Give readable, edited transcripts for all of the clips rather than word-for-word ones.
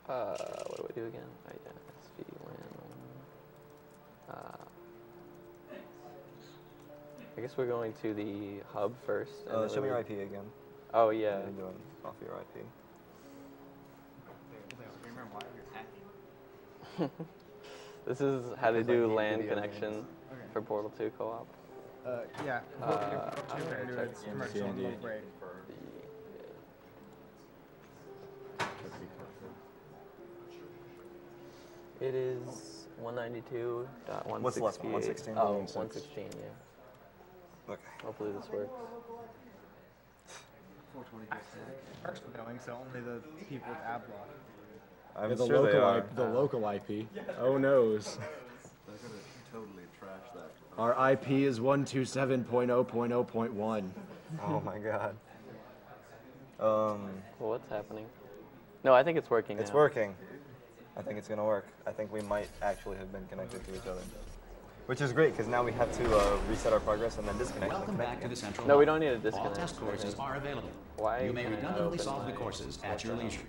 What do we do again? Oh, yeah, SV win. I guess we're going to the hub first. And Show me your IP again. Oh, yeah. What are you doing off your IP? This is how to do LAN connection for Portal 2 co-op. Yeah. It's commercial and low break. It is 192.168. What's the last one? 116? Oh, 116, yeah. Okay. Hopefully this works. 420 perks for going, so only the people with ad block. I'm Yeah, the sure they are. the local IP. Oh noes. They're gonna totally trash that. Our IP is 127.0.0.1. Oh my god. Well, what's happening? No, I think it's working It's now. working. I think it's gonna work. I think we might actually have been connected to each other. Which is great, because now we have to reset our progress and then disconnect. Welcome back to the central. No, we hub. don't need to All disconnect. test courses are available. Why You may can't I redundantly open solve the my courses at your leisure.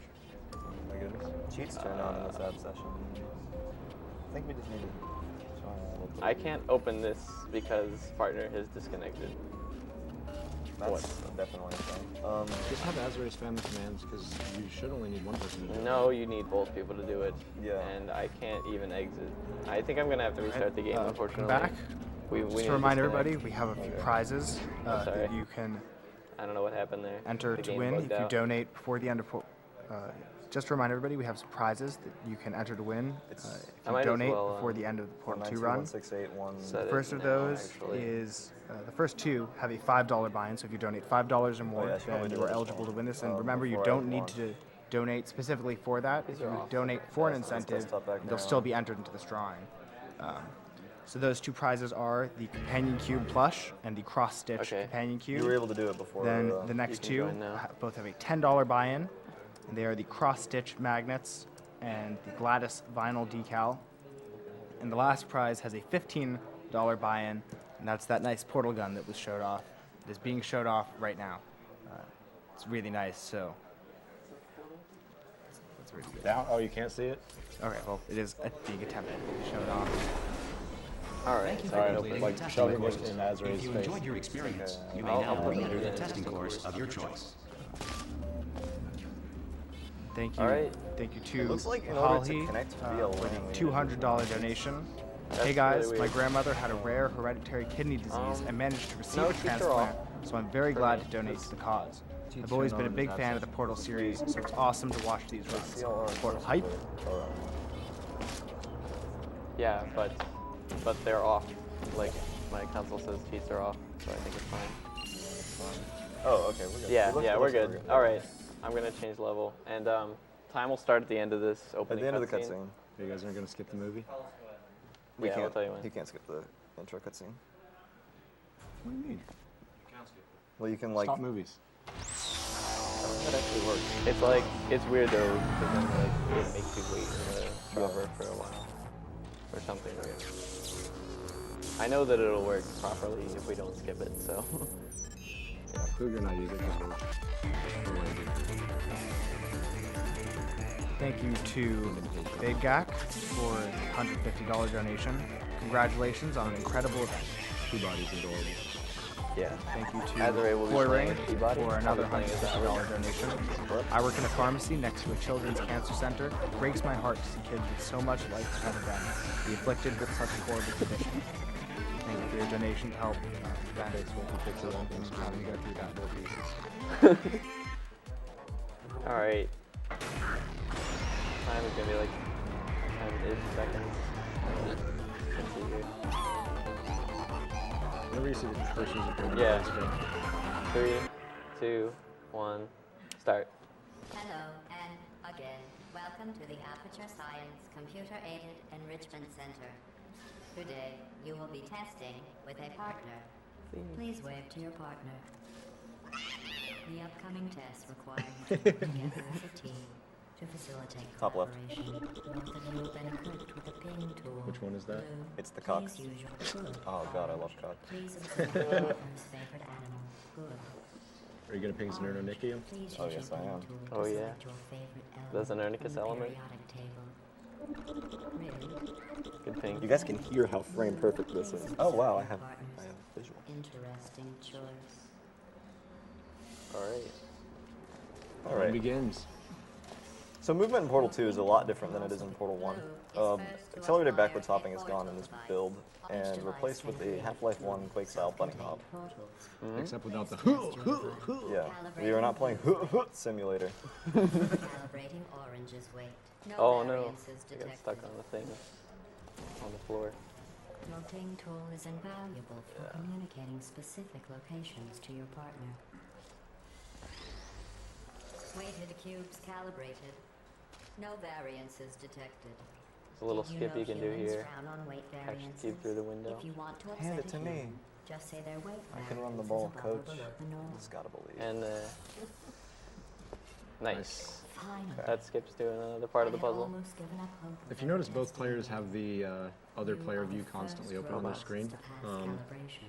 Oh my goodness. Cheats turned on in this app session. I think we just need to try a little bit. I can't open this because partner has disconnected. That's definitely a thing. Just have Azorae spam the commands because you should only need one person to do it. No, you need both people to do it. Yeah. And I can't even exit. I think I'm gonna have to restart the game, unfortunately. Back. We Just need to remind disconnect. everybody, we have a few prizes sorry. that you can I don't know what happened there. enter The to game win bugged if you out. donate before the end of. Just to remind everybody, we have some prizes that you can enter to win if I you might as donate well, before the end of the Portal 2 192, run. 1681. Set The it first of now, those actually. is the first two have a $5 buy-in. So if you donate $5 or more, yeah, I should probably then do you are this eligible one, to win this. And remember, you before I don't need launch. to donate specifically for that. If These are you awesome. donate for an Yeah, so this incentive, desktop back you'll now. still be entered into this drawing. So those two prizes are the Companion Cube plush and the cross-stitch Okay. Companion Cube. You were able to do it before. Then the next can two join now. both have a $10 buy-in, and they are the cross-stitch magnets and the Gladys vinyl decal. And the last prize has a $15 buy-in, and that's that nice portal gun that was showed off. It is being showed off right now. It's really nice, so that's really good. Down? Oh, you can't see it? Okay, well, it is being attempted to be shown off. All right. Thank you for Sorry, completing like the testing shoving it courses. in Azorae's If you face. enjoyed your experience, you may I'll now put it re-enter the in. testing course of your choice. Thank you. All right. Thank you It to looks like in order to Holly connect for via the LAN, we need to $200 donation. That's Hey guys, really my weird. grandmother had a rare hereditary kidney disease and managed to receive no, a sheets are transplant, off. so I'm very For glad me. to donate to the cause. Teach I've always her been a on big that fan of the session. Portal series, so it's awesome to watch these runs. Portal hype. Yeah, but they're off. Like my console says cheats are off, so I think it's fine. Oh, okay, we're good. Yeah, It looks- yeah, it we're looks good. All right, I'm gonna change level, and time will start at the end of this At opening the end of the cutscene. cutscene, You guys aren't going to skip the movie? we Yeah, can't. I'll tell you when. You can't skip the intro cutscene. What do you mean? Well, you can like. Stop movies. That actually works. It's like it's weird though, because then like it makes you wait in the cover for a while, or something weird. I know that it'll work properly if we don't skip it, so. Cougar not either because we're lazy. Thank you to Big Gak for the $150 donation. Congratulations on an incredible event. Peabody's adorable. Yeah. Thank you to Azorae will be Boy playing Ring with Peabody. for I'll another be playing as $150 donation. I work in a pharmacy next to a children's cancer center. It breaks my heart to see kids with so much life ahead of them be afflicted with such a horrible condition. Thank you for your donation to help bandits with the fix of them and having to go through that whole pieces. All right. Time is gonna be like 10-ish seconds. Let's see here. Whenever you see the cursors appearing Yeah. on the screen. 3, 2, 1, start. Hello, and again, welcome to the Aperture Science Computer Aided Enrichment Center. Today, you will be testing with a partner. Please wave to your partner. The upcoming test requires you to work together as a team to facilitate Top left. collaboration. Both of you have been equipped with a ping tool. Which one is that? Blue, It's the cock. please use your foot. Oh god, I love cock. Please observe your partner's favorite animal. Good. Are you gonna ping Znernicus? Please Oh, use yes, your I am. beam tool to Oh, yeah. select your favorite The element Znernicus from the element? periodic table. Really? Good ping. You guys can hear how frame perfect this is. Oh wow, I have visual. Interesting choice. Alright. All Fun right. begins. So movement in Portal 2 is a lot different than it is in Portal 1. Accelerated backwards hopping is gone in this build and replaced with the Half-Life 1 Quake style bunny hop. Except without the Yeah, we are not playing simulator. Calibrating orange's weight. No Oh no. variances I got detected. stuck on the thing. On the floor. Your ping tool is invaluable for communicating specific locations to your partner. Weighted cubes calibrated. No variances detected. There's a little Did skip you can do humans here. frown on weight Catch the variances? cube through the window. If you want to Hand upset it a to me. human, just say their weight I can run the variance ball, is above or coach. below the norm. Just gotta believe. And nice. Finally. That skips to another part of the I had puzzle. almost given up hope If of you ever notice, both testing players you. have the other You player are view the constantly first open on their robots screen. to pass calibration.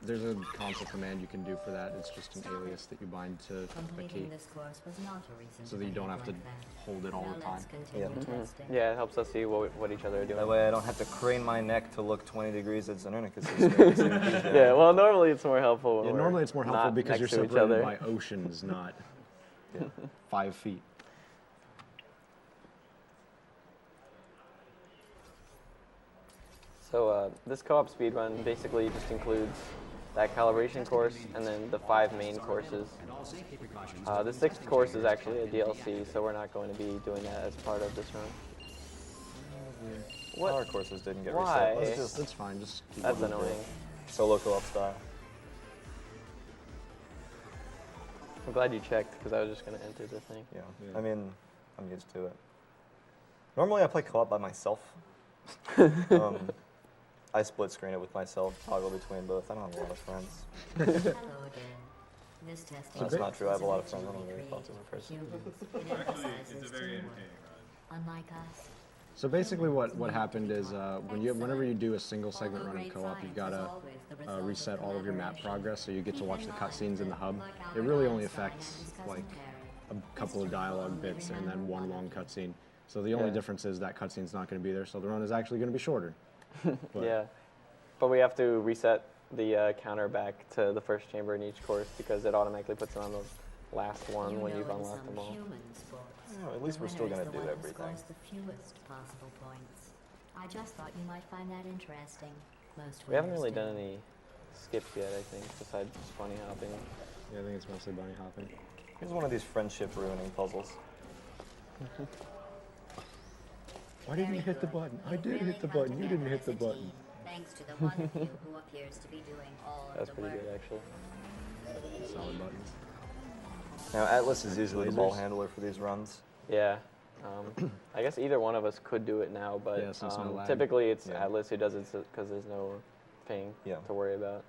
There's a console command you can do for that. It's just an alias that you bind to a key, Completing this course was not a reason so that you don't have to behave like hold it that. all Now the time. let's continue testing. Yeah, it helps us see what each other are doing. That way I don't have to crane my neck to look 20 degrees at Znernicus' screen to see what he's doing. Yeah, well, normally it's more helpful when Yeah, we're normally it's more helpful not because you're next to each separated other. by oceans, not 5 feet. So this co-op speedrun basically just includes that calibration course and then the 5 main courses. The 6th course is actually a DLC, so we're not going to be doing that as part of this run. What? Power courses didn't get Why? reset. That's fine. Just keep That's going. annoying. Solo co-op style. I'm glad you checked because I was just going to enter the thing. Yeah. Yeah. I mean, I'm used to it. Normally I play co-op by myself. I split screen it with myself, toggle between both. I don't have a lot of friends. Hello again. This testing That's not true. I have a lot of was friends. I'm a very originally popular person. created for humans. It emphasizes teamwork. Unlike us, So basically, what happened is whenever you do a single segment run of co-op, you've got to reset all of your map progress, so you get to watch the cutscenes in the hub. It really only affects like a couple of dialogue bits and then one long cutscene. So the only Yeah. difference is that cutscene's not going to be there, so the run is actually going to be shorter. But Yeah, but we have to reset the counter back to the first chamber in each course because it automatically puts it on the last one you when know you've in unlocked some them all. human sports, Yeah, at least the we're still winner is gonna the do one who everything. scores the fewest possible points. I just thought you might find that interesting. Most We haven't winners really do. done any skips yet, I think, besides just bunny hopping. yeah, I think it's mostly bunny hopping. Here's one of these friendship ruining puzzles. Why didn't you hit the button? I did hit the button. You didn't hit the button. Thanks to the one of you who appears to be doing all That's of the pretty work. good, actually. Solid buttons. Now Atlas is usually the ball Lasers. handler for these runs. Yeah. I guess either one of us could do it now, but Yeah, since no lag. typically it's Yeah. Atlas who does it because there's no ping Yeah. to worry about.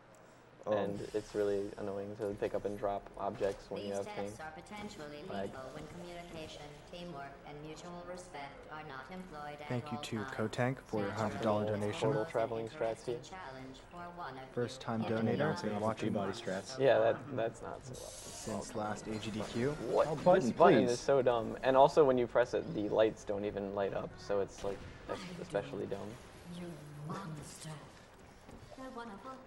Um, And it's really annoying to pick up and drop objects when you These have ping. tests are potentially Lag. lethal when communication, teamwork, and mutual respect are not employed at Thank you all to times. Kotank for your $100 donation. Portal traveling strats here. Challenge for one of First you. time If you donator, don't been use watching Peabody the strats. Yeah, that's not so since last AGDQ. What? Oh, This button, button please. is so dumb. And also when you press it, the lights don't even light up, so it's like especially dumb. You monster. They're one of us.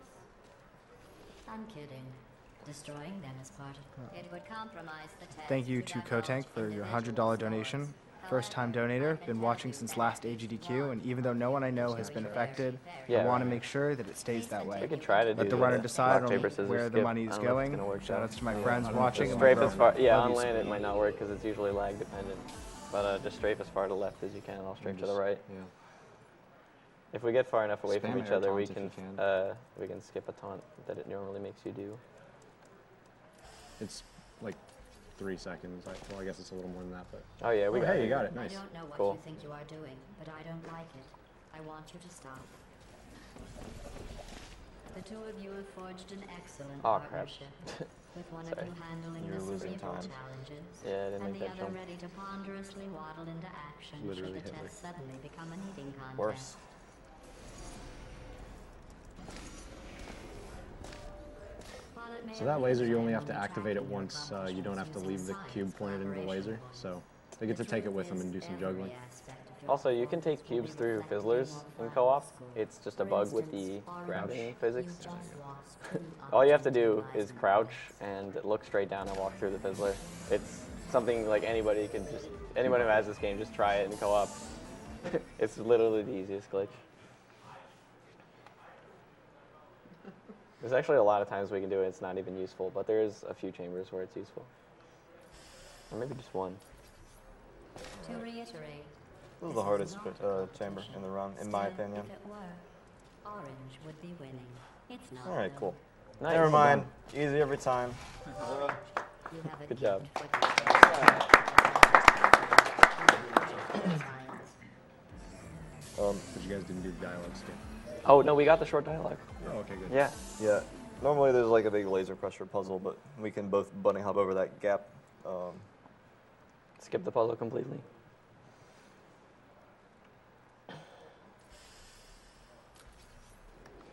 I'm kidding. Destroying them is part of it would compromise the test. Thank you to Kotank for your $100 donation. First time donator, been watching since last AGDQ, and even though no one I know has been affected, I Yeah. want to make sure that it stays that way. We could try to do Let the runner decide rock, on paper, scissors, where the skip. money I is don't know if it's going. gonna work Shout though. outs to my friends watching. and my Strafe as girlfriend. far, yeah, Love on you, land it sweetie. might not work because it's usually lag dependent. But just strafe as far to the left as you can. I'll strafe to the right. Yeah. If we get far enough away from Spam each air other, we taunt if can you we can skip a taunt that it normally makes you do. It's like 3 seconds. Well, I guess it's a little more than that, but. Oh yeah, we Oh, got hey, it. you got it. I Nice. don't know what Cool. you think you are doing, but I don't like it. I want you to stop. The two of you have forged an excellent Aw, crap. partnership, with one of Sorry. you handling You're the losing cerebral time. challenges, Yeah, I didn't and make the that other jump. ready to ponderously waddle into action Literally should the Hitler. test suddenly become an eating contest. Worse. While it So that laser, you only have to activate it once. You don't have to leave the cube pointed into the laser. So they get to take it with them and do some juggling. Also, you can take cubes through fizzlers in co-op. It's just a bug with the grabbing physics. All you have to do is crouch and look straight down and walk through the fizzler. It's something like anyone who has this game, just try it in co-op. It's literally the easiest glitch. There's actually a lot of times we can do it, it's not even useful, but there's a few chambers where it's useful. Or maybe just one. To reiterate, This is the hardest chamber in the run, in my opinion. if it were, orange would be winning. It's not. All right, cool. Nice. Never mind. Easy every time. You have a Good job. gift for But you guys didn't do the dialogue skip. Oh, no, we got the short dialogue. Oh, okay, good. Yeah. Yeah. Normally there's like a big laser pressure puzzle, but we can both bunny hop over that gap. Skip the puzzle completely.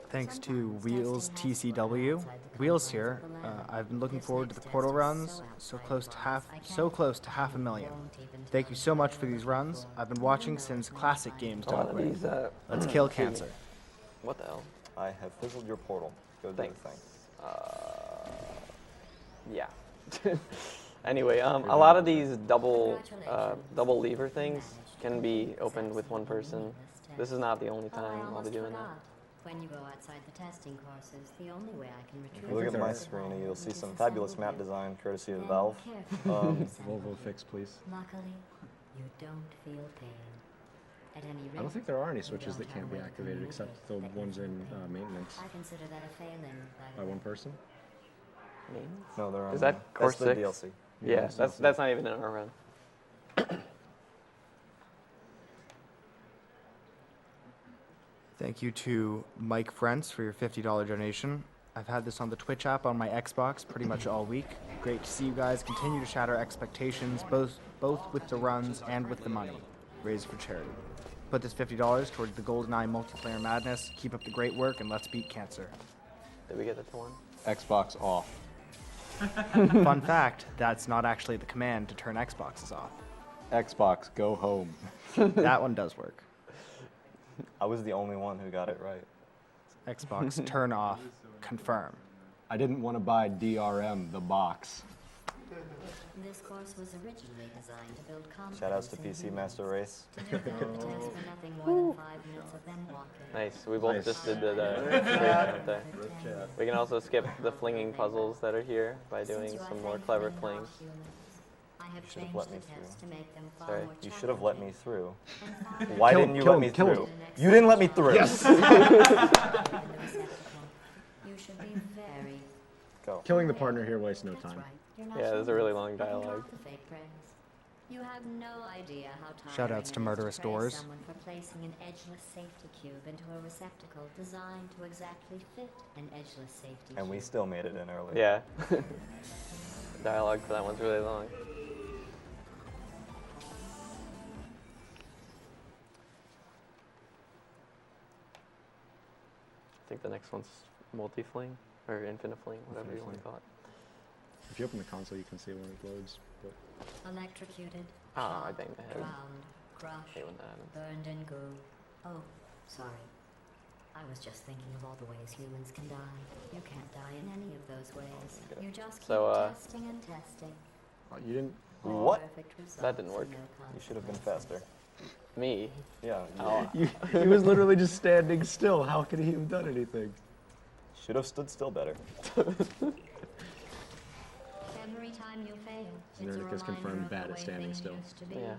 Thanks to Wheels TCW. Wheels here. I've been looking forward to the portal runs. So close to half a million. Thank you so much for these runs. I've been watching since classic games. A lot of these, Let's kill cancer. what the hell? I have fizzled your portal. Go do the Thanks. thing. Yeah. Anyway, a lot of these double lever things can be opened with one person. This is not the only time I'll be doing that. When you go outside the testing courses, the only way I can If retrieve you look at think my they're- screen, you'll see some fabulous map design courtesy of Valve. Volvo fix, please. Luckily, you don't feel pain. At any rate, I don't think there are any switches that can't be activated except the ones in maintenance I consider that a failing. by one person. No, they're on. Is that Core that's the 6? DLC. Yeah, that's not even in our run. Thank you to Mike Frentz for your $50 donation. I've had this on the Twitch app on my Xbox pretty much all week. Great to see you guys continue to shatter expectations, both with the runs and with the money raised for charity. Put this $50 towards the GoldenEye multiplayer madness. Keep up the great work and let's beat cancer. Did we get that to one? Xbox off. Fun fact, that's not actually the command to turn Xboxes off. Xbox, go home. That one does work. I was the only one who got it right. Xbox turn off, confirm. I didn't want to buy DRM, the box. This course was originally designed to build confidence. Shoutouts to in PC humans. Master Race. To do the tests for nothing more than 5 minutes of them walking. Nice. We both Nice. just did the right there. We can also skip the flinging puzzles that are here by doing Since you are some more thankfully clever not flings. humans, I have should've changed let me the tests through. to make them far Sorry. more You should have let me challenging through. and far Why Kill didn't him, you kill let him, me kill him. through? You didn't let me through. Yes! in the receptacle. You should be very. Go. Killing the partner here wastes no That's time. right. You're not Yeah, there's a human. really long You can dialogue. drop the fake praise. You have no idea how Shoutouts tiring to it is Murderous praise Doors. someone for placing an edgeless safety cube into a receptacle designed to exactly fit an edgeless safety And we cube. still made it in early. Yeah. Dialogue for that one's really long. I think the next one's multi-fling, or infinite fling, whatever you want to call it. If you open the console, you can see it when it loads. But Electrocuted, Ah, I shot, banged my head. drowned, crushed, Hate when that happens. burned and goo. Oh, sorry. I was just thinking of all the ways humans can die. You can't die in any of those ways. You just keep So, testing and testing. you didn't. What? Perfect results That didn't work. and no You should have been consequences. faster. Me? Yeah. Oh, He was literally just standing still. How could he have done anything? Should have stood still better. Every time you fail, it's a Znernicus reminder confirmed of bad the at way standing things still. used to be. Yeah.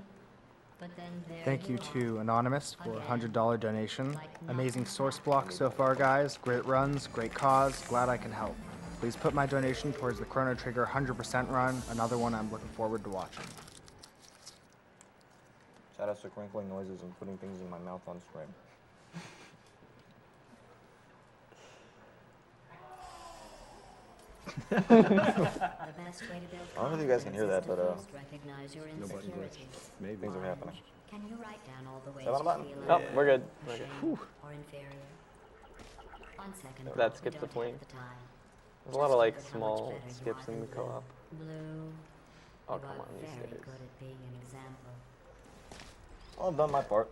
But then there Thank you are. to Anonymous for a $100 donation. Amazing source block so far, guys. Great runs, great cause. Glad I can help. Please put my donation towards the Chrono Trigger 100% run. Another one I'm looking forward to watching. Shoutouts to crinkling noises and putting things in my mouth on stream. The best way to build I don't know if you guys can hear that, confidence but, is to first recognize your No button glitch. insecurities. Maybe. Things are happening. Can you write down all the ways that on a you button? feel Oh, we're good. We're good. ashamed or inferior? On second That thought, we skips the don't fling. have the time. There's a lot of like small skips in the co-op. Blue. Oh, You come are on, these very stairs. good at being an example. Well, I've done my part.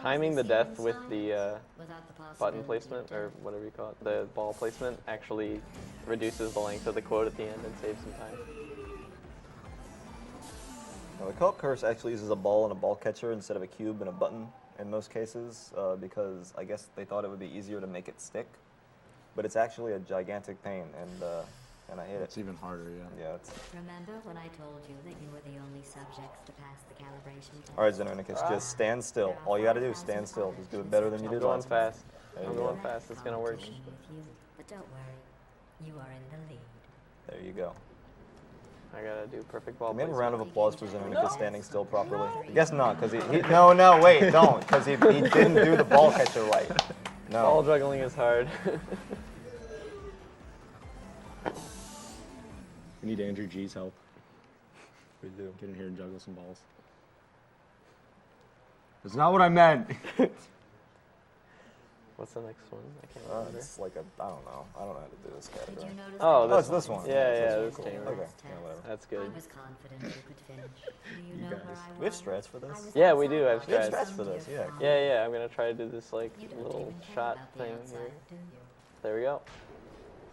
Timing the death with the Without the button possibility placement, of or death. whatever you call it, the ball placement, actually reduces the length of the quote at the end and saves some time. Now, the co-op curse actually uses a ball and a ball catcher instead of a cube and a button in most cases, because I guess they thought it would be easier to make it stick. But it's actually a gigantic pain, and I hate it. It's even harder, yeah. Yeah. It's... Remember when I told you that you were the only subjects to pass the calibration test? All right, Znernicus, just stand still. All you got to do is stand still. Just do it better than you I'm did going last time. fast. There you I'm go. going fast. It's gonna work. Competition with you. But don't worry, you are in the lead. There you go. I gotta do perfect ball Can we have a placement. round of applause for Znernicus standing still properly? I guess not, because no, wait, don't, because he didn't do the ball catcher right. No. Ball juggling is hard. We need Andrew G's help. We do. Get in here and juggle some balls. That's not what I meant. What's the next one? I can't remember. It's like I don't know how to do this Did category. you notice Oh, that it's this one. Yeah, yeah, this Cool. chamber. Okay, yeah, whatever. That's I good. was confident you could finish. Do you know guys. where I was? We have strats for this? I was Yeah, we do outside have We have strats. strats for this, yeah. Yeah, yeah, I'm gonna try to do this like You don't little even care shot about the thing outside, here. do you? There we go.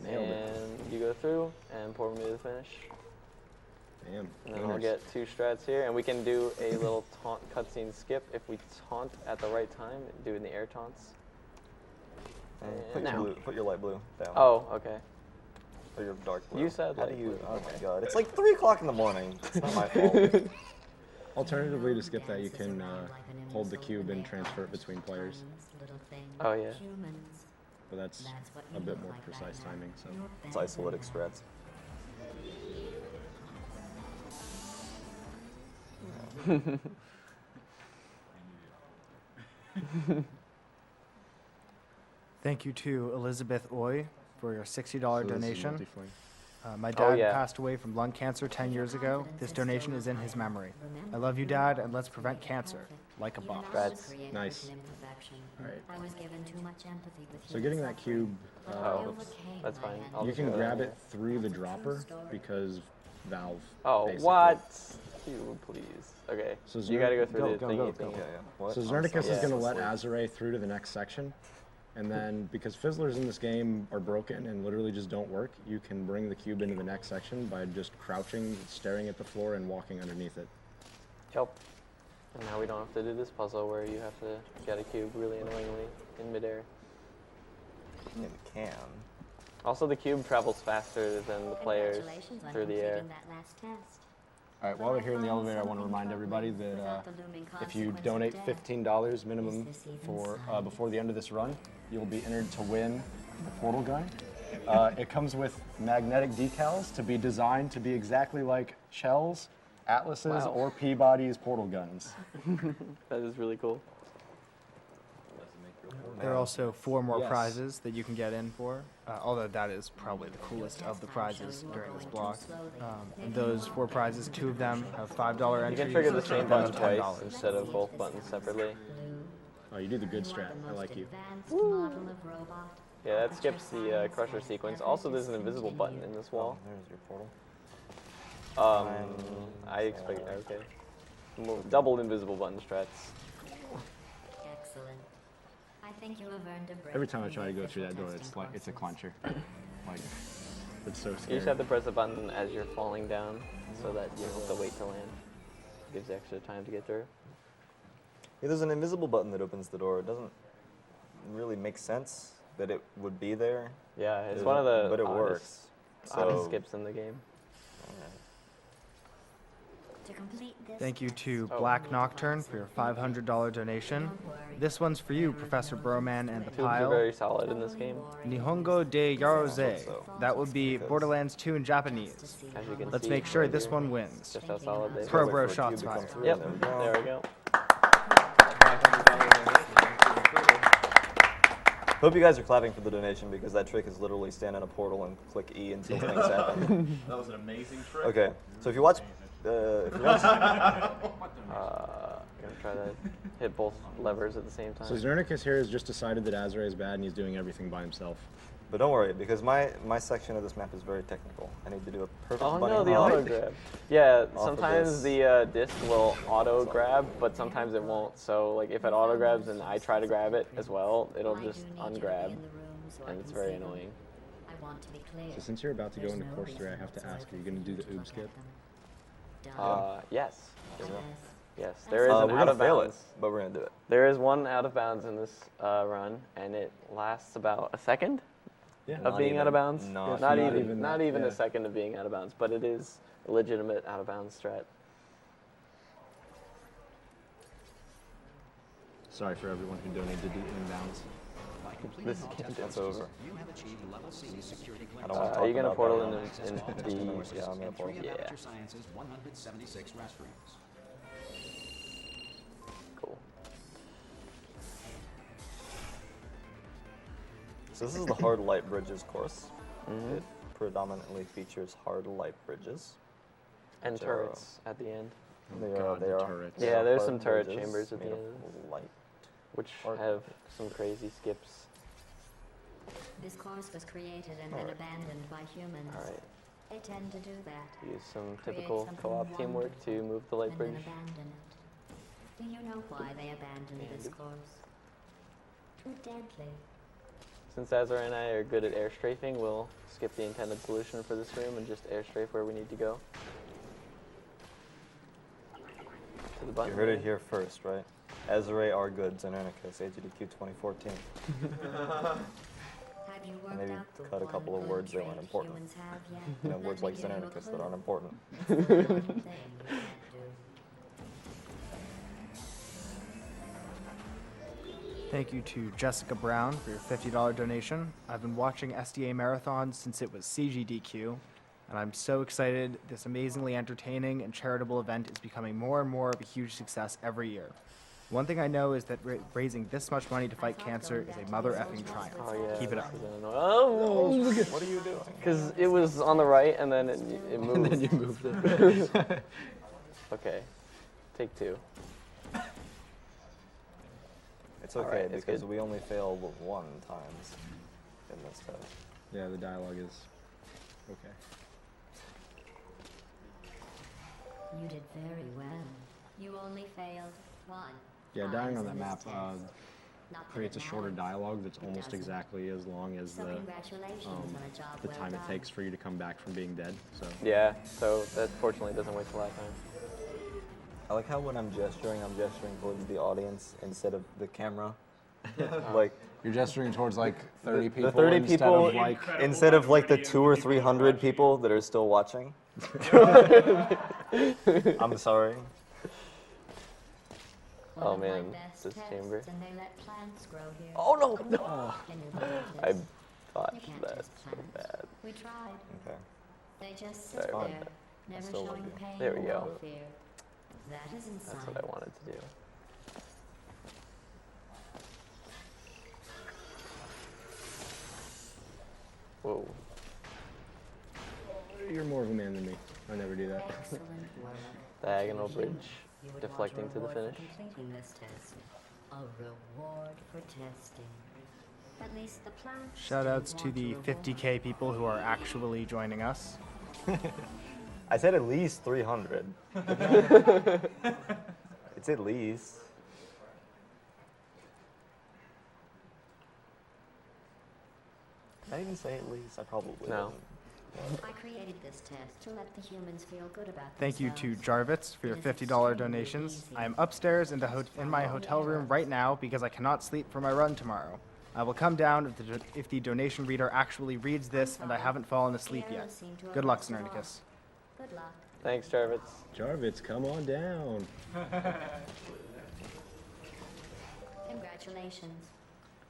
Nailed it. And you go through and pour me to the finish. Damn. And then I'll get 2 strats here, and we can do a little taunt cutscene skip if we taunt at the right time, do it in the air taunts. Put And your, now. blue, put your light blue down. Oh, okay. Or your dark blue. You said How do light you? blue. Oh my god! It's like 3 o'clock in the morning. It's not my fault. Alternatively, to skip that, you can hold the cube and transfer it between players. Oh, yeah. But that's a bit more precise timing. So It's isolytic strats. Thank you to Elizabeth Oy for your $60 So this is donation. multi-flame. My dad yeah. passed away from lung cancer 10 years ago. This donation is in his memory. I love you, Dad, and let's prevent cancer. Like a boss. That's nice. Alright. I was given too much empathy with So getting that cube, Oh, that's fine. I'll you just can go grab there. it through the dropper because valve. Oh, basically. what? You please. Okay. So You gotta go through go, the go, thingy go, thingy. go. Yeah, yeah. What? So I'm Znernicus sorry. is going to Yeah, let let's Azorae through to the next section. And then, because fizzlers in this game are broken and literally just don't work, you can bring the cube into the next section by just crouching, staring at the floor, and walking underneath it. Yep. And now we don't have to do this puzzle where you have to get a cube really annoyingly in midair. I mean, we can. Also, the cube travels faster than the players Congratulations on through the air. completing that last test. All right, while we're here in the elevator, I want to remind everybody that if you donate $15 minimum for before the end of this run, you'll be entered to win the portal gun. It comes with magnetic decals to be designed to be exactly like Shell's, Atlas's, Wow. or Peabody's portal guns. That is really cool. There are also 4 more Yes. prizes that you can get in for, although that is probably the coolest of the prizes during this block. And those 4 prizes, 2 of them have $5 You entries. can trigger the same and button then twice $10. instead of both buttons separately. Oh, you do the good strat. I like you. Yeah, that skips the crusher sequence. Also, there's an invisible button in this wall. There's your portal. I expect, okay. Double invisible button strats. Excellent. I think you have earned a break. Every time I try to from the go through that official door, testing it's a process. clencher. Like, it's so You scary. just have to press the button as you're falling down so that you don't have to wait to land. Gives you extra time to get through. Yeah, there's an invisible button that opens the door. It doesn't really make sense that it would be there. Yeah, it's one of the But it oddest, works. oddest So- skips in the game. To complete this Thank you to Oh. Black Nocturne for your $500 donation. This one's for you, Professor Broman and the Tubes are Pile. very solid in this game. Nihongo de Yarose. So. That would be Because- Borderlands 2 in Japanese. As you can Let's see make sure right this here, one wins. Just how solid they Pro are. Wait bro for a shots cube to come fired. through, Yep, and there we there we go. Hope you guys are clapping for the donation because that trick is literally stand in a portal and click E until things happen. That was an amazing trick. Okay, so if you watch, Gonna try to hit both levers at the same time. So Znernicus here has just decided that Azorae is bad and he's doing everything by himself. But don't worry, because my section of this map is very technical. I need to do a perfect Oh bunny no, the hop auto grab. Yeah, off of sometimes this. the disc will auto grab, but sometimes it won't. So like if it auto grabs and I try to grab it as well, it'll just ungrab, and it's very annoying. I want to be clear. So since you're about to go into course 3, I have to ask, are you going to do the oob skip? Yes. Yes, there is an We're out gonna of fail bounds. it, but we're gonna do it. There is one out of bounds in this run, and it lasts about a second Yeah. of Not being out even. of bounds. Not not even even, not that, even yeah. a second of being out of bounds, but it is a legitimate out of bounds strat. Sorry for everyone who donated to inbounds. By completing This all game test It's processes, over. you have achieved level C security I clearance. don't want to Are talk you gonna about portal that in now. the Yeah, I'm gonna And portal. 3 of Yeah. Aperture Science's 176 restrooms. Cool. So this is the hard light bridges course. Mhm. It predominantly features hard light bridges. And Which are, turrets at the end, God, they the are. turrets. they Yeah, are there's hard some turret bridges chambers at the made of end. light. which Or- have some crazy skips. This course was created and then abandoned by humans. All right, They tend to do that. use some Create typical something co-op teamwork to wonderful move the light and bridge. then abandon it. Do you know why they abandoned this course? Too deadly. Since Azorae and I are good at air strafing, we'll skip the intended solution for this room and just air strafe where we need to go. To the You button. heard it here first, right? Azorae are good, Znernicus, AGDQ 2014. Have you worked Maybe out the cut a one couple of good words that trait weren't important. humans have yet? You know, words Let like me give you a Znernicus that clue. aren't important. It's the one thing you can't do. Thank you to Jessica Brown for your $50 donation. I've been watching SDA Marathon since it was CGDQ, and I'm so excited this amazingly entertaining and charitable event is becoming more and more of a huge success every year. One thing I know is that raising this much money to fight cancer is a mother effing triumph. Oh yeah. Keep it up. this is annoying. Oh, What are you doing? because it was on the right and then it moved. And then you moved it. Okay, take two. It's All okay, right, it's because good. we only fail one times in this test. Yeah, the dialogue is okay. You did very well. You only failed one. Yeah, time dying on in that this map test. Not that creates a it shorter matters. dialogue that's It almost doesn't. exactly as long as So the congratulations on a job the well time it done. takes for you to come back from being dead. So Yeah, so that fortunately doesn't waste a lot of time. I like how when I'm gesturing towards the audience instead of the camera. Like, you're gesturing towards like 30 people the 30 instead people, of like instead of like the 200 or 300 people that are still watching. I'm sorry. One Oh, of my man, best this tests, chamber. And they let plants grow here. Oh no, no! Can you believe I this? thought You can't that just so plant. bad. We tried. Okay. They just sit Sorry there, about never still showing love you. pain There we or go. fear. That isn't That's science. what I wanted to do. Whoa. you're more of a man than me. I never do that. Excellent work. Diagonal If you bridge, human, you would deflecting want a to the reward finish. For completing this test. A reward for testing. At least the plants Shout outs to didn't the want a reward. 50K people who are actually joining us. I said at least 300. It's at least. Did I even say at least? I probably No. didn't. I created this test to let the humans feel good about Thank you to themselves. Jarvitz for your $50 donations. I am upstairs in my hotel room right now because I cannot sleep for my run tomorrow. I will come down if the donation reader actually reads this and I haven't fallen asleep The yet. arrows seem to have Good luck, rusted off. Znernicus. Good luck. Thanks, Jarvis. Jarvitz, come on down. Congratulations.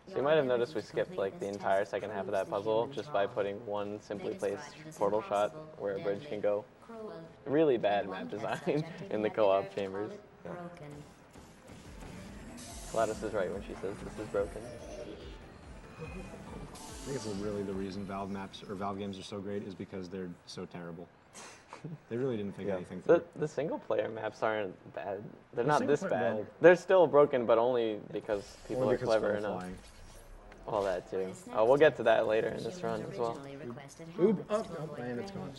So you might have noticed we skipped like the entire second half of that puzzle just by putting one simply placed portal shot where a bridge can go. Really bad map design in the co-op chambers. Broken. Gladys is right when she says this is broken. I think it's really the reason Valve maps or Valve games are so great is because they're so terrible. They really didn't think Yeah. anything through. The single player maps aren't bad. They're The not single this player- bad. well- They're still broken, but only because people Only are because clever funnel enough. flying. All that too. Oh, we'll get to that later in this run as well. Oop, oh, and it's gone.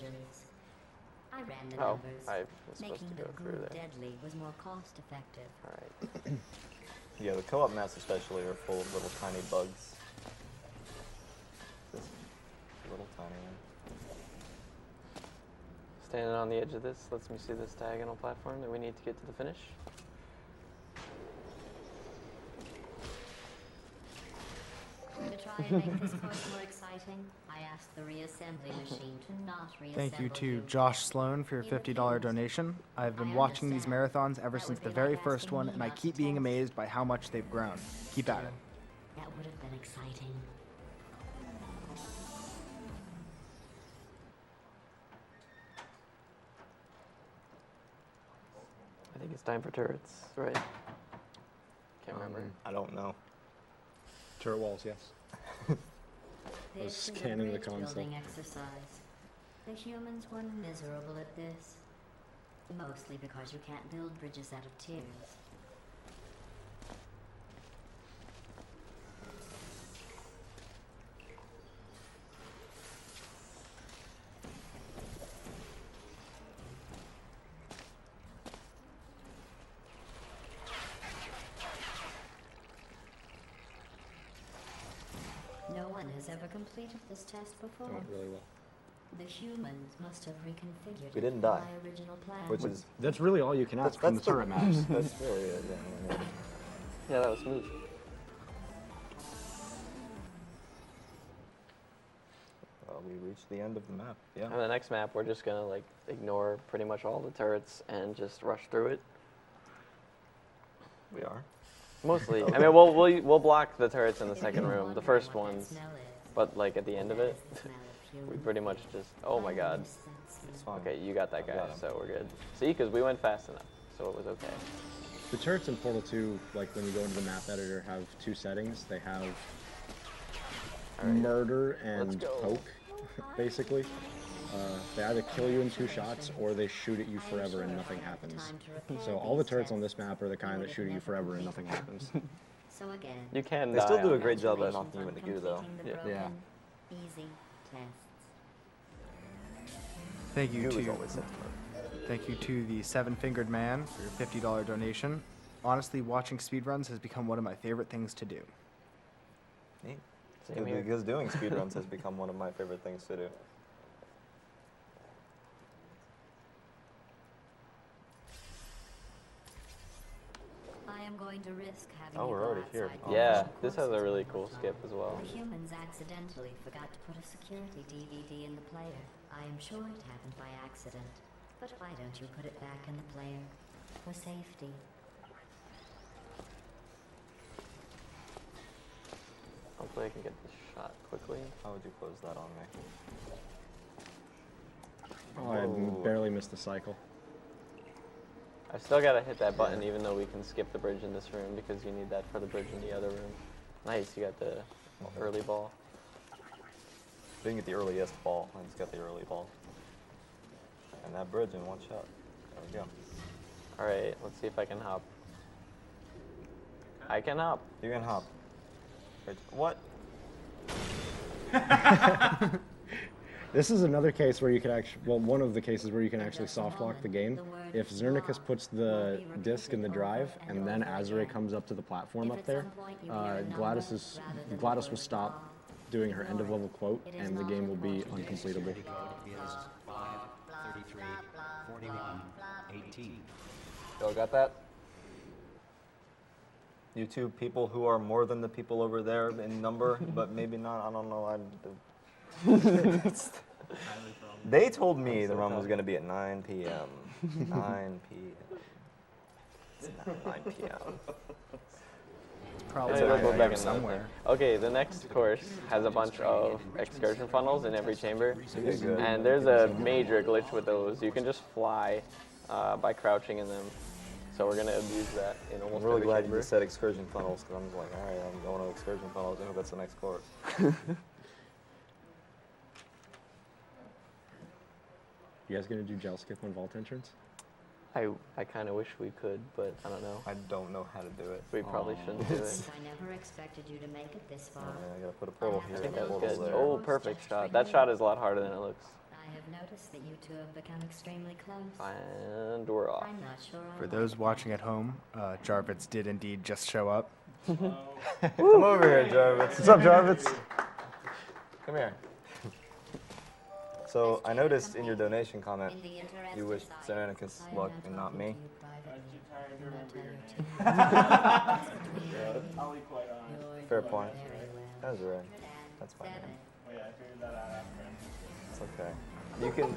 I ran the Oh, numbers. I was supposed Making to the go through glue there. deadly was more cost effective. All right. Yeah, the co-op maps especially are full of little tiny bugs. This little tiny one. Standing on the edge of this lets me see this diagonal platform that we need to get to the finish. To try and make this course more exciting, I asked the reassembly machine to not reassemble Thank you to Josh Sloan for your $50 donation. I've been watching these marathons ever since the very first one, and I keep being amazed by how much they've grown. Keep at it. That would have been exciting. I think it's time for turrets, right? Can't remember. I don't know. Turret walls, yes. This is a scanning the bridge console. building exercise. The humans were miserable at this. Mostly because you can't build bridges out of tears. No one has ever completed this test before. That went really well. The humans must have reconfigured We it didn't from die. my original plan. Which is That's really all you can ask from the turret maps. That's really it. Yeah. Yeah, that was smooth. Well, we reached the end of the map. Yeah. On the next map, we're just gonna like ignore pretty much all the turrets and just rush through it. We are. Mostly. I mean, we'll block the turrets in the second room, the first ones, but like at the end of it, we pretty much just. Oh my God. It's fine. Okay, you got that I guy, got him. so we're good. See, because we went fast enough, so it was okay. The turrets in Portal 2, like when you go into the map editor, have two settings. They have murder and go. poke, basically. They either kill you in 2 shots or they shoot at you forever and nothing happens. So all the turrets on this map are the kind that shoot at you forever and nothing happens. So again, You can They still die do a on great that. job at knocking you into goo, though. Yeah. Easy tests. Thank you Goo is to always set to murder. Thank you to the Seven-Fingered Man for your $50 donation. Honestly, watching speedruns has become one of my favorite things to do. Neat. Same here. Because doing speedruns has become one of my favorite things to do. I am going to risk having Oh, you we're go already here. outside Oh. the Yeah, official this has a courses really for cool time. skip as well. The humans accidentally forgot to put a security DVD in the player. I am sure it happened by accident. But why don't you put it back in the player? For safety. Hopefully I can get this shot quickly. How would you close that on me? Oh, I Whoa. barely missed the cycle. I still gotta hit that button even though we can skip the bridge in this room because you need that for the bridge in the other room. Nice, you got the early ball. Didn't get the earliest ball. I just got the early ball. And that bridge in one shot. There we go. Alright, let's see if I can hop. I can hop. You can hop. Wait, what? This is another case where you can actually, well, one of the cases where you can actually soft lock the game. If Znernicus puts the disc in the drive and then Azorae comes up to the platform up there, Gladys will stop doing her end of level quote and the game will be uncompletable. Security code is 5334118. Y'all got that? You two people who are more than the people over there in number, but maybe not. I don't know. They told me the run was going to be at 9 p.m. 9 p.m. It's not 9 p.m. Probably Maybe we'll go back in somewhere. Okay, the next course has a bunch of excursion funnels in every chamber. Okay, good. And there's a major glitch with those. You can just fly by crouching in them. So we're gonna abuse that in I'm almost really every glad chamber. you just said excursion funnels, because I'm just like, all right, I'm going to excursion funnels. I hope that's the next course. You guys gonna do gel skip on vault entrance? I kind of wish we could, but I don't know. I don't know how to do it. We probably shouldn't do it. I never expected you to make it this Oh, far. yeah, I gotta put a portal I here. think and a that was portal good. there. Oh, perfect shot. That shot is a lot harder than it looks. I have noticed that you two have become extremely close. And we're off. I'm not sure I For like those that. watching at home, Jarvitz did indeed just show up. Come over here, Jarvis. What's up, Jarvis? Come here. So I noticed in your donation comment, In the interest you of wished science, Znernicus I am luck now and not talking me. to you privately. Do not tell your team. I'll be quite honest. You're Fair doing point. very well. That's all right. That's fine. 107. Oh yeah, I figured that out after. It's okay. You can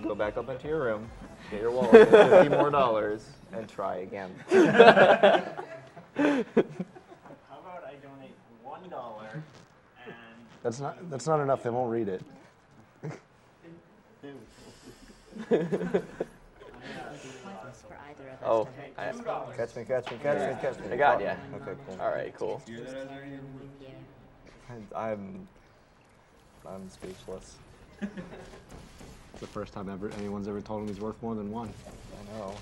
go back up into your room, get your wallet, get $50 more, and try again. How about I donate $1 and That's not enough. They won't read it. Pointless for either of us Oh, to hurt just Catch me, catch me, catch me, catch me. I got ya. Okay, cool. All right, cool. with you. I'm speechless. It's the first time anyone's ever told him he's worth more than one. I know.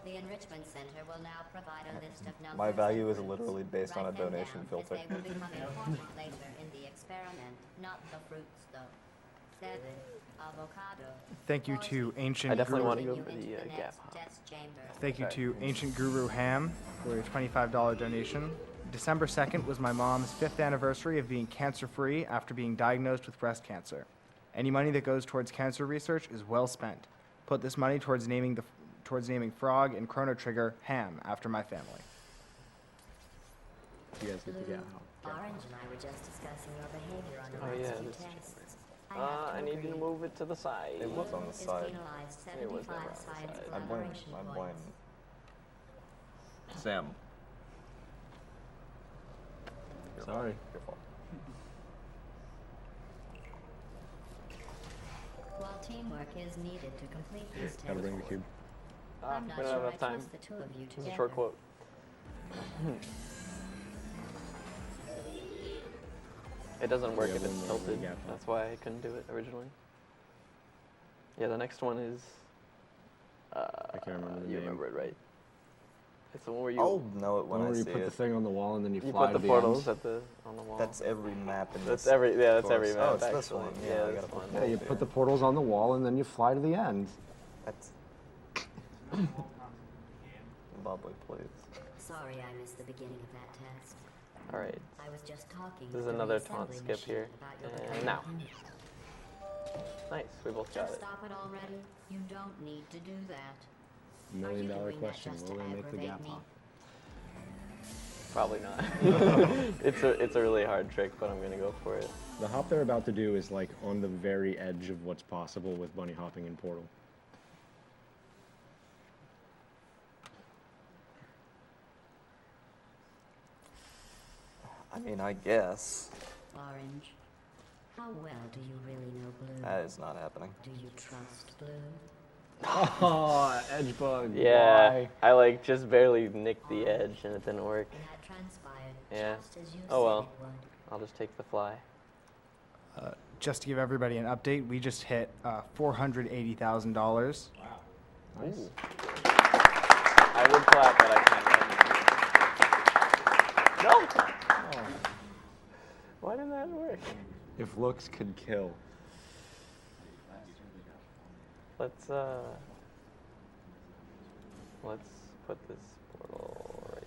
The Enrichment Center will now provide a list of numbers. My value and is fruits. literally based on a Write them donation down, filter. as they will become important later in the experiment, not the fruits though. 7. Avocado. Thank you to 14. Ancient I definitely Guru. want to go Continue for the into gap next hop. test chamber. Thank you Okay. to Ancient Guru Ham for a $25 donation. December 2nd was my mom's 5th anniversary of being cancer-free after being diagnosed with breast cancer. Any money that goes towards cancer research is well spent. Put this money towards naming Frog and Chrono Trigger Ham after my family. You guys get the Blue, gap. Orange and I were just discussing your behavior on the Oh, last yeah, few this is tests. I need to move it to the side. It was on the Is side. penalized It was 75 never on the science side. I blame collaboration points. Sam. Sorry. Your fault. While teamwork is needed to complete these tests, Gotta bring the cube. I'm not We don't sure have I enough time. trust the two of you It's together. a short quote. It doesn't work Yeah, if it's one more tilted. gap hop. That's why I couldn't do it originally. Yeah, the next one is. I can't remember the You name. remember it, right? It's the one where you I'll know it when One I where you see put the it. thing on the wall and then you you fly put to the the portals end. on the wall. That's every map in That's this. every that's every course. map Oh, it's actually. this one. Yeah, Yeah, I this gotta put one. that Yeah, you put the portals on the wall and then you fly to the end. That's. Zimbabwe, please. Sorry I missed the beginning of that test. All right. I was just talking This is with the another reassembly taunt skip machine here. about your And becoming now. unit. Nice. We both got Just it. stop it already. You don't need to do that. $1 million doing that question. just Will to they make the aggravate gap me? hop? Probably not. it's a really hard trick, but I'm gonna go for it. The hop they're about to do is like on the very edge of what's possible with bunny hopping in Portal. I mean, I guess. Orange. How well do you really know Blue? That is not happening. Do you trust Blue? Oh, edge bug. Yeah, Why? I like just barely nicked the edge and it didn't work. And that transpired Yeah. just as you Oh, said well. it would. I'll just take the fly. Just to give everybody an update, we just hit $480,000. Nice. Ooh. I would clap, but I can't. No. Oh. Why didn't that work? If looks could kill. Let's put this portal right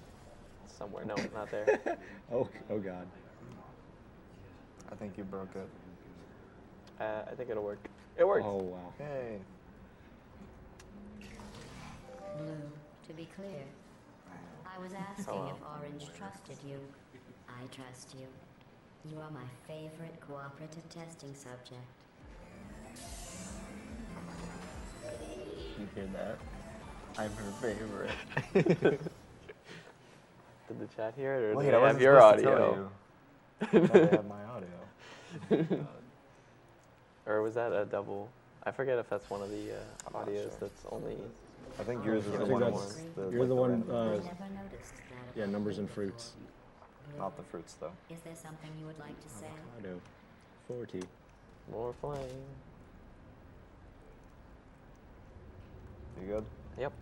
somewhere. No, not there. Oh God. I think you broke it. I think it'll work. It worked. Oh wow. Hey. Blue, to be clear, I was asking Oh, well. if Orange trusted you. I trust you. You are my favorite cooperative testing subject. You hear that? I'm her favorite. Did the chat hear it, or Wait, did I they wasn't have your supposed to audio? tell you. I thought I had my audio. Or was that a double? I forget if that's one of the I'm not audios sure. that's only. I think yours is I the think one that's- with You're the one. random I numbers. never noticed that. Yeah, about numbers you and before. fruits. Blue, Not the fruits, though. is there something you would like to say? Avocado. 40. More flame. You good? Yep.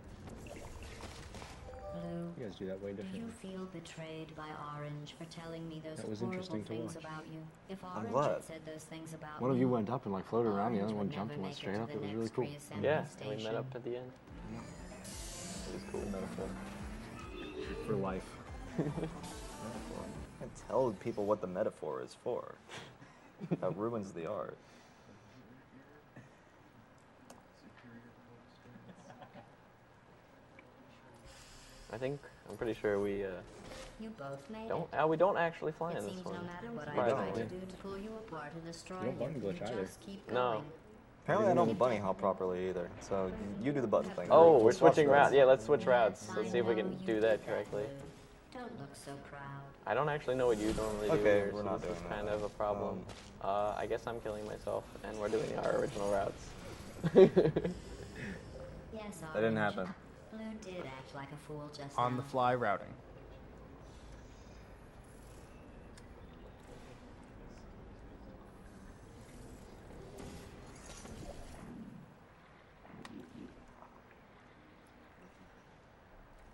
Blue, You guys do that way do you differently. feel betrayed by Orange for telling me those That was horrible interesting to things watch. about you? If I'm Orange glad. had said those things about One of me, you went up and like floated around, the other one Orange would jumped and never went make straight to up. the It was next really cool. reassembly Yeah, and we met station. up at the end. It was cool. Metaphor. For life. Metaphor. And tell people what the metaphor is for. That ruins the art. I'm pretty sure we You both made don't. it. We don't actually fly It in this seems one. no matter what I Surprisingly. try to do to pull you apart and destroy You don't button glitch either. just keep No. going. Apparently I don't bunny hop properly either, so you do the button thing. Oh, We'll we're swap switching routes. routes. Yeah, let's switch routes. Yes, Let's I see if we know can you do did that correctly. Blue. Don't look so proud. I don't actually know what you normally do Okay, here, we're so not this is doing that. kind of a problem. I guess I'm killing myself, and we're doing our original routes. Yes, That didn't Orange. happen. Blue did act like a fool just On now. the fly routing.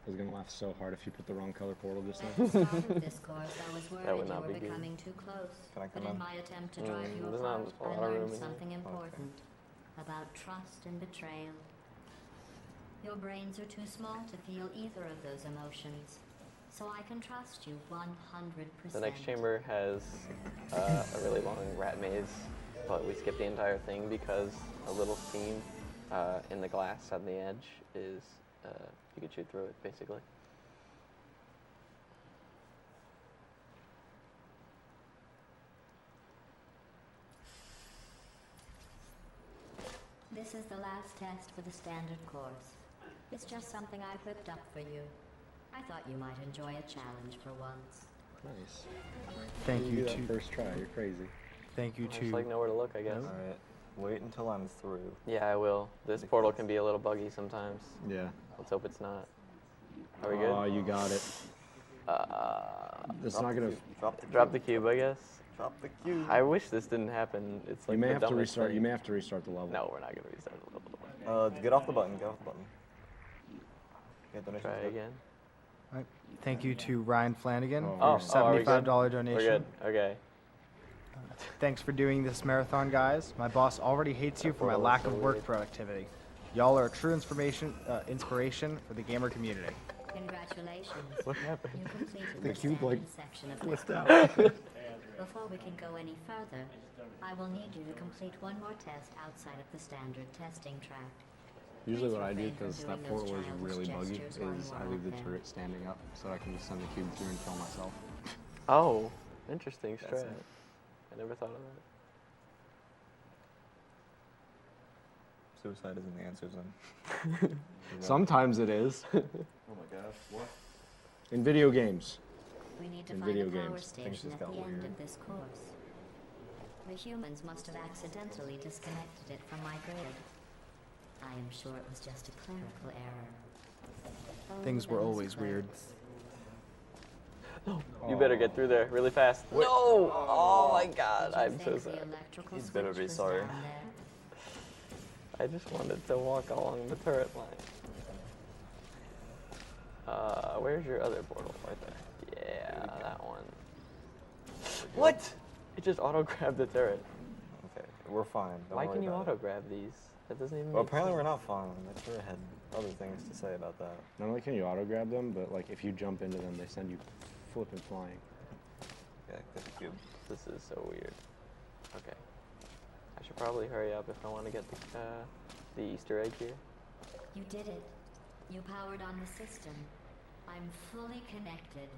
I was gonna laugh so hard if you put the wrong color portal just At now. the start of this course, I was That worried would you not were be good. becoming too close. Can I But come in in? my attempt to drive you there's not apart, a I lot of room learned in here. something important about trust and betrayal. Your brains are too small to feel either of those emotions, so I can trust you 100%. The next chamber has a really long rat maze, but we skipped the entire thing because a little seam in the glass on the edge is you could shoot through it basically. This is the last test for the standard course. It's just something I whipped up for you. I thought you might enjoy a challenge for once. Nice. Thank you do that to first try. You're crazy. thank you Just to like know where to look, I guess. Alright, wait until I'm through. Yeah, I will. This portal can be a little buggy sometimes. Yeah. Let's hope it's not. Are we good? Oh, you got it. It's Drop not the gonna. cube, Drop the Drop the cube. cube, I guess. Drop the cube. I wish this didn't happen. It's like You may the have to dumbest restart. thing. You may have to restart the level. No, we're not gonna restart the level. Get off the button, get off the button. Yeah, donations Try good. again. Alright, thank you to Ryan Flanagan Oh. for are we good? $75 donation. We're good. Okay. Thanks for doing this marathon, guys. My boss already hates you That for my portal is lack so of work weird. productivity. Y'all are a true inspiration for the gamer community. Congratulations. What happened? You completed The the cube, like, standard section of this flipped course. Before we can go any further, I will need you to complete one more test outside of the standard testing track. Usually Please what I do, refrain from because that doing those portal is childish really buggy, gestures while is you I are leave up the there. turret standing up so I can just send the cube through and kill myself. Oh, interesting That's strat. it. I never thought of that. Suicide isn't the answer, then. Sometimes it is. Oh my gosh, what? In video games. We need to In find video a power games, things station just at got the end weird. of this course. The humans must have accidentally disconnected it from my grid. I am sure it was just a clerical error. Oh, Things were those always weird. clerics. You better get through there really fast. No! Oh my god, Did you I'm so think the sad. electrical You'd better switch be was sorry. down there? I just wanted to walk along the turret line. Where's your other portal? Right there. Yeah, that one. What? It just auto-grabbed the turret. Okay, we're fine. Don't Why worry can you about it. auto-grab these? That doesn't even Well, make apparently sense. we're not fine. I sure had other things to say about that. Not only can you auto grab them, but like if you jump into them, they send you flipping flying. Yeah, get the cube. This is so weird. Okay. I should probably hurry up if I want to get the Easter egg here. You did it. You powered on the system. I'm fully connected.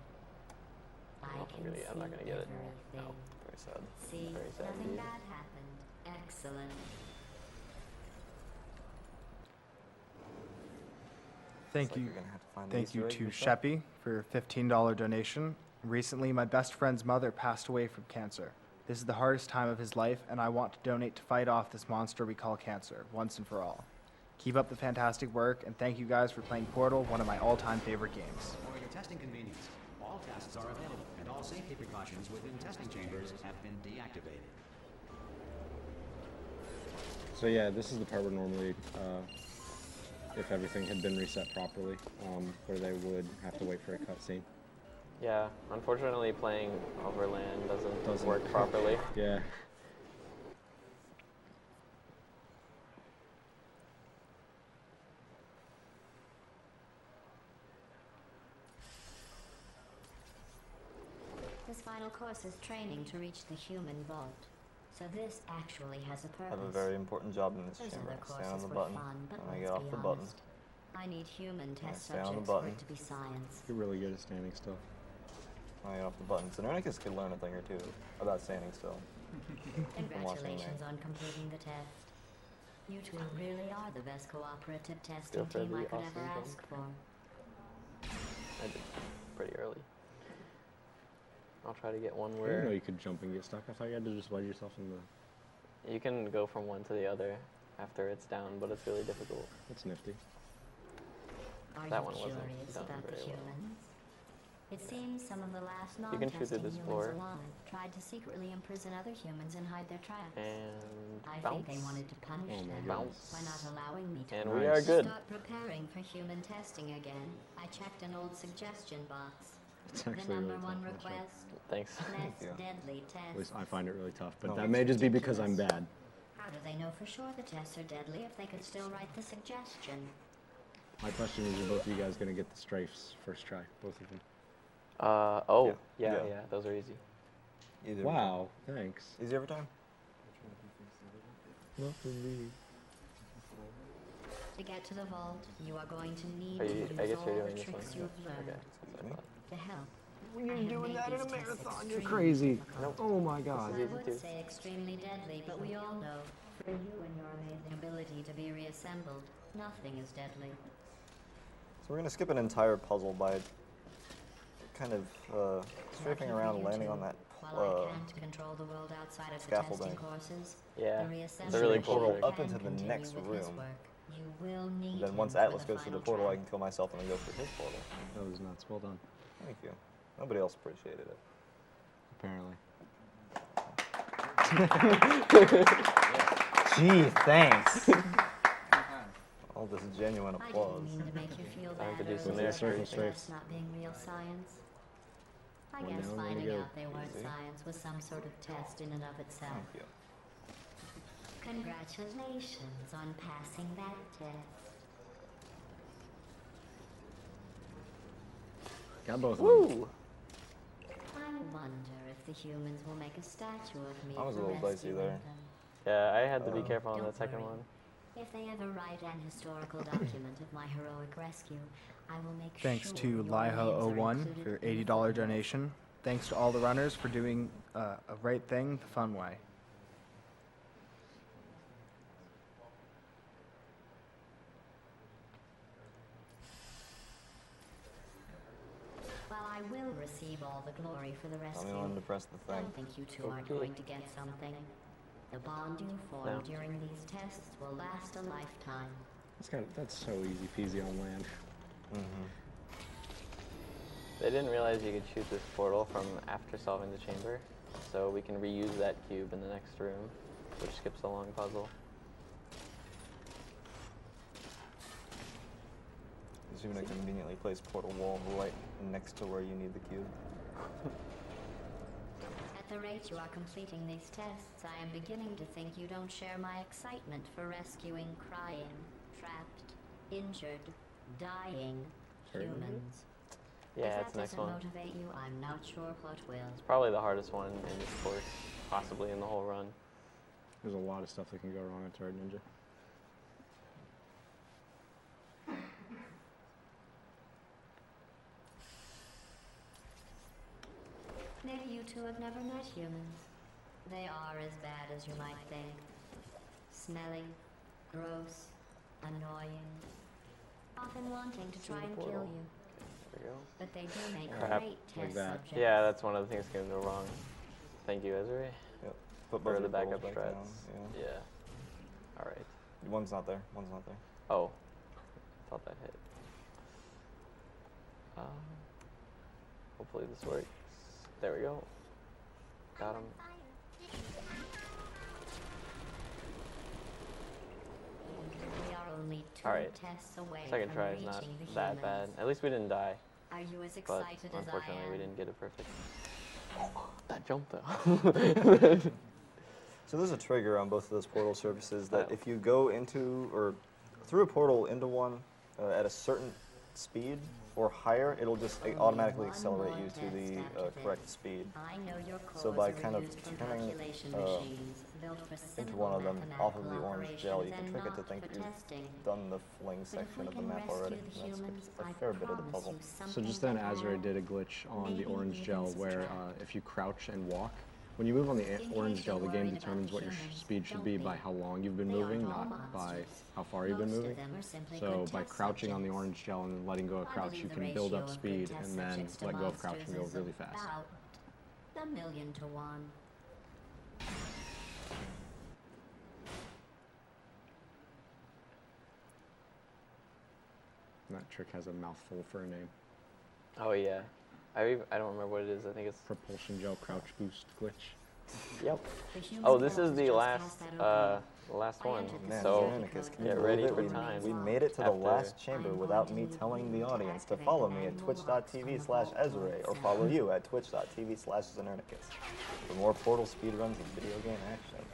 I No, can see I'm not gonna get it. everything. No. Very sad. See, Very sad nothing indeed. bad happened. Excellent. Thank Looks like you. you're gonna have to find the Thank Easter you egg to yourself. Sheppy for your $15 donation. Recently, my best friend's mother passed away from cancer. This is the hardest time of his life, and I want to donate to fight off this monster we call cancer, once and for all. Keep up the fantastic work, and thank you guys for playing Portal, one of my all-time favorite games. For your testing convenience, all tests are available, and all safety precautions within testing chambers have been deactivated. So yeah, this is the part where normally, if everything had been reset properly, where they would have to wait for a cutscene. Yeah, unfortunately playing Overland doesn't work Doesn't. properly. Yeah. This final course is training to reach the human vault. So this actually has a I purpose. have a very important job in this Those chamber. other I stand on courses the were button, fun, but and I let's get off be the button. honest. I need human test stay on the subjects for button. it to be science. You're really good at standing still. I get off the button. Znernicus could learn a thing or two about standing still. Congratulations on completing the test. You two really are the best cooperative testing for team the I could awesome ever jump. ask for. I did pretty early. I'll try to get one I didn't know where you could jump and get stuck. I thought you had to just wedge yourself in the... you can go from one to the other after it's down, but it's really difficult. That's nifty. Are That you one wasn't curious done about the very well. humans? It seems some of the last You can shoot through non-testing this humans floor. alive tried to secretly imprison other humans and hide their tracks. And I bounce. think they wanted to punish Oh my them goodness. by not allowing me to And we are good. start preparing for human testing again. I checked an old suggestion box. It's The actually number really one tough. Watch out. request, Thanks. less you. deadly At tests. least I find it really tough, but No, that it's may just be because I'm bad. How do they know for sure the tests are deadly if they could still write the suggestion? My question is, are both of you guys going to get the strafes first try? Both of them. Oh, Yeah. yeah, Yeah. those are easy. Easy every Wow, thanks. time. Easy every time? Not for me. To get to the vault, you are going to need Are to you, use I guess all you're the doing this one. tricks you've learned. Okay. That's what I thought. To help, When I you're have doing made that in a these tests marathon, you're extremely crazy. difficult. Oh my god. This is I easy would too. say extremely deadly, but we all know, for you and your amazing ability to be reassembled, nothing is deadly. So we're going to skip an entire puzzle by kind of strafing Lucky for around, you landing two, on that while I can't control the world outside of the scaffolding. testing courses, Yeah, the it's a reassembly really Shoot a cool portal trick. up can into the continue next with his room. work. You will need Then once him for Atlas the goes through the final portal, I track. can kill myself and then go through his portal. That was nuts. Well done. Thank you. Nobody else appreciated it. Apparently. Gee, thanks. All this genuine I applause. didn't mean to make you feel Time bad to do some earlier extra about the strafes. tests not being real science. I One guess down, one to finding go. out they weren't Easy. science was some sort of test in and of itself. Thank you. Congratulations on passing that test. Got both of them. Woo! I wonder if the humans will make a statue of me I was a for little dicey rescuing there. them. Yeah, I had to be careful on Don't that second worry. one. If they ever write an historical document of my heroic rescue, I will make Thanks sure to your names are Liho01 included for your in the $80 footnotes. donation. Thanks to all the runners for doing a right thing the fun way. While I will receive all the glory for the Tell me when to rescue, press the I thing. don't think you two aren't going to get something. The bond you form No. during these tests will last a lifetime. That's so easy peasy on land. Mm-hmm. They didn't realize you could shoot this portal from after solving the chamber, so we can reuse that cube in the next room, which skips a long puzzle. There's even a conveniently placed portal wall right next to where you need the cube. At the rate you are completing these tests, I am beginning to think you don't share my excitement for rescuing crying, trapped, injured, dying Sorry, what? humans. Yeah, if it's that the next doesn't one. motivate you, I'm not sure what will. It's probably the hardest one in this course, possibly in the whole run. There's a lot of stuff that can go wrong at Turret Ninja. Maybe you two have never met humans. They are as bad as you might think. Smelly, gross, annoying, often wanting to try and kill you. There we go. But they do make Crap. great Like test that. subjects. Yeah, that's one of the things that can go wrong. Thank you, Ezra. Yep. Put For both the your portals backup back strats. down. Yeah. Yeah. Alright. One's not there. One's not there. Oh. Thought that hit. Hopefully this works. There we go. Got him. We are only 2 Alright. tests away Second from try is not reaching the that bad. humans. At least we didn't die. Are you as But excited as I unfortunately, am? we didn't get it perfect. That jump though. So there's a trigger on both of those portal surfaces that Oh. if you go into or through a portal into one at a certain speed or higher, it'll just automatically accelerate you to the correct speed. I know your So cores by are kind of used from turning, calculation machines built for into simple one of them off of the mathematical orange gel, you can operations trick it and to not think for that you've testing. done the fling But if section we of the can map rescue already. the And that's humans, a I fair bit of the promise puzzle. you So something just then, that Azorae will did a glitch on the maybe orange even gel where surprise. if you crouch and walk, when you move on the In orange case gel, you're the game worried about determines the what your humans, speed should don't be be. by how long you've been They aren't moving, all not by monsters. how far you've been Most of moving. them are simply So good by test crouching on the subjects. orange gel and letting go of I crouch, believe you the can build ratio up of good speed test and then subjects to let go of crouch and go monsters is really fast. about 1,000,000 to 1. And that trick has a mouthful for a name. Oh yeah. I don't remember what it is. I think it's. Propulsion gel crouch boost glitch. Yep. The human Oh, this forces is the just last passed that opening. last I one. entered the Man, So Znernicus, can you get believe ready it? for We, time. we made it to the After- last chamber I'm without going me to telling the need to audience to activate follow the me at manual locks on the vault twitch.tv/Azorae or code follow cell. you at twitch.tv/Znernicus for more Portal speedruns and video game action.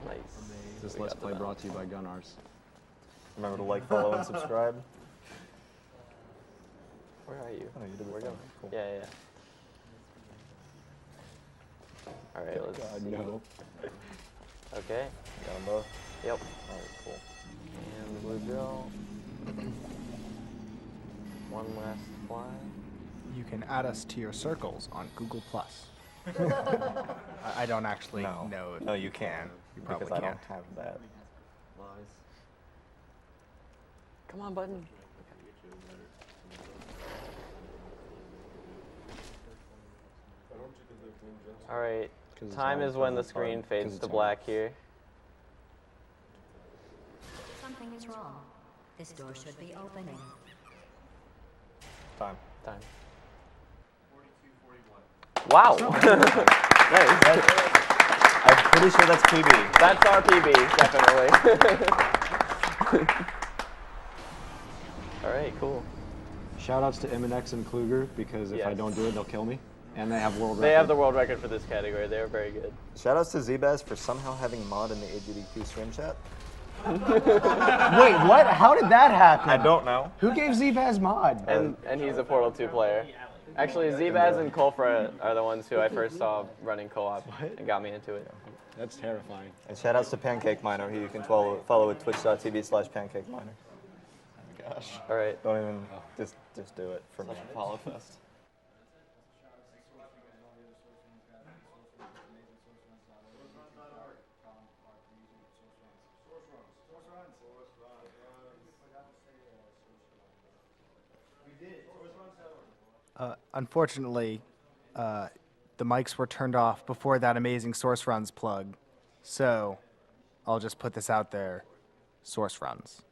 Nice. This We Let's got the Play bell. brought to you by Gunnars. Remember to like, follow, and subscribe. Where are you? Oh, you did the We're thing. going. Cool. Yeah, yeah. All right, let's God, see. no. Okay. Got them both? Yep. Alright, cool. And the blue gel. One last fly. You can add us to your circles on Google Plus. I don't actually know. No, you can. You probably because I can't. don't have that. Come on, button. All right. 'Cause it's Time hard, is when the 'cause it's hard, screen 'cause fades it's to hard. black here. Something is wrong. This door should be opening. Time. Time. Wow. Nice. I'm pretty sure that's PB. That's our PB, definitely. All right, cool. Shoutouts to M&X and Kluger because if I Yes. don't do it, they'll kill me. And they have world record. They have the world record for this category. They are very good. Shoutouts to Zbaz for somehow having mod in the AGDQ stream chat. Wait, what? How did that happen? I don't know. Who gave Zbaz mod? And he's a Portal 2 player. Actually, Zbaz and Kolfra are the ones who I first saw running co-op and got me into it. That's terrifying. And shoutouts to Pancake Miner, who you can follow at twitch.tv/Pancake Miner. Gosh. All right. Don't even, just do it for me. Follow fest. Unfortunately, the mics were turned off before that amazing Source Runs plug. So I'll just put this out there. Source Runs.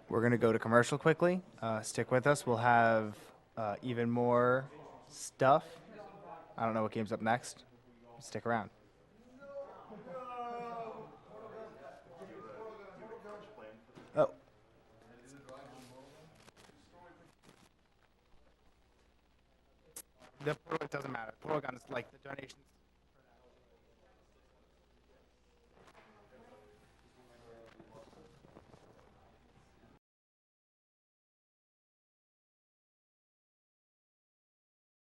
We're going to go to commercial quickly. Stick with us. We'll have even more stuff. I don't know what game's up next. Stick around. Oh. The portal, it doesn't matter. Portal gun is like the donations.